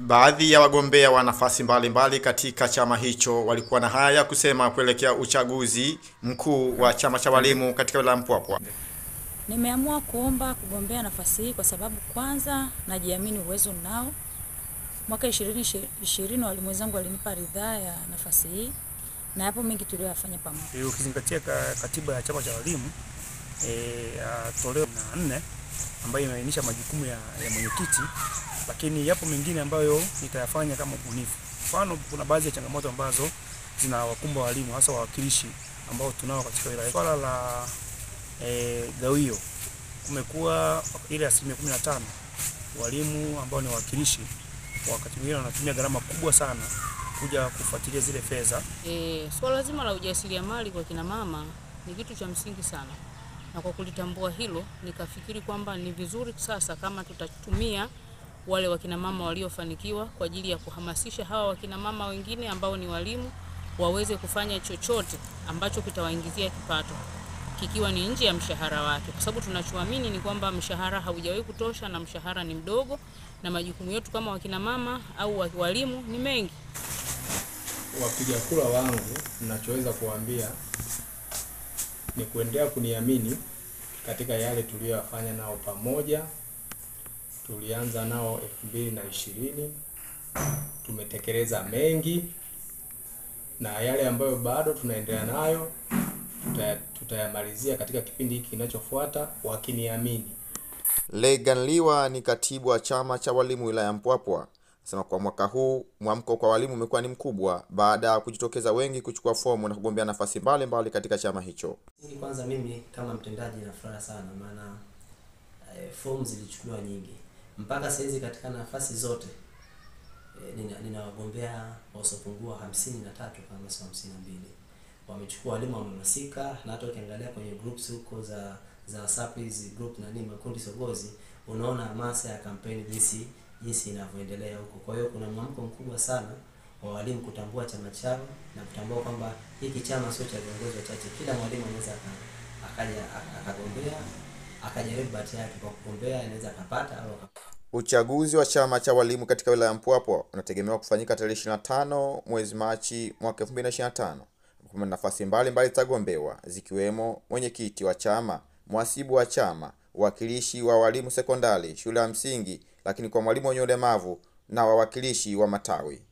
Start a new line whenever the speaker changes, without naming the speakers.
Baadhi ya wagombea wa nafasi mbalimbali katika chama hicho walikuwa na haya ya kusema kuelekea uchaguzi mkuu wa chama cha walimu katika wilaya Mpwapwa.
Nimeamua kugombea nafasi hii kwa sababu kwanza najiamini uwezo nao. Mwaka 2020 walimu wenzangu walinipa ridhaa ya nafasi hii na hapo mengi tuliyofanya pamoja.
Ukizingatia katiba ya chama cha walimu toleo 4 ambayo inaainisha majukumu ya mwenyekiti, lakini yapo mengine ambayo nitayafanya kama ubunifu. Mfano, kuna baadhi ya changamoto ambazo zinawakumba walimu, hasa wawakilishi ambao tunao katika wilaya. Swala la gawio, kumekuwa ile 15% walimu ambao ni wawakilishi wakati mwingine wanatumia gharama kubwa sana kuja kufuatilia zile fedha.
Swala zima la ujasiriamali kwa kina mama ni kitu cha msingi sana. Na kwa kulitambua hilo, nikafikiri kwamba ni vizuri sasa kama tutatumia wale wakina mama waliofanikiwa kwa ajili ya kuhamasisha hawa wakina mama wengine ambao ni walimu waweze kufanya chochote ambacho kitawaingizia kipato, kikiwa ni nje ya mshahara wake, kwa sababu tunachoamini ni kwamba mshahara haujawahi kutosha na mshahara ni mdogo na majukumu yetu kama wakina mama au walimu ni mengi.
Wapiga kura wangu, ninachoweza kuambia ni kuendelea kuniamini katika yale tuliyofanya nao pamoja. Tulianza nao 2020, tumetekeleza mengi, na yale ambayo bado tunaendelea nayo tutayamalizia katika kipindi hiki kinachofuata wakiniamini.
Legan Liwa ni katibu wa chama cha walimu wilaya Mpwapwa. Anasema kwa mwaka huu mwamko kwa walimu umekuwa ni mkubwa baada ya kujitokeza wengi kuchukua fomu na kugombea nafasi mbalimbali katika chama hicho.
Kwanza mimi kama mtendaji na furaha sana, maana fomu zilichukuliwa nyingi. Mpaka sasa hizi katika nafasi zote nina wagombea wasiopungua 53 kama sio 52. Wamechukua walimu wamehamasika, na hata ukiangalia kwenye groups huko za surprise group na nini makundi sogozi, unaona hamasa ya kampeni jinsi inavyoendelea huko. Kwa hiyo kuna mwamko mkubwa sana wa walimu kutambua chama chao na kutambua kwamba hiki chama sio cha viongozi wachache. Kila mwalimu anaweza akagombea, akajaribu bahati yake kwa kugombea, anaweza akapata au
Uchaguzi wa chama cha walimu katika wilaya Mpwapwa unategemewa kufanyika tarehe 25 mwezi Machi mwaka 2025. Kuna nafasi mbalimbali zitagombewa zikiwemo mwenyekiti wa chama, mhasibu wa chama, wakilishi wa walimu sekondari, shule ya msingi, lakini kwa mwalimu mwenye ulemavu na wawakilishi wa matawi.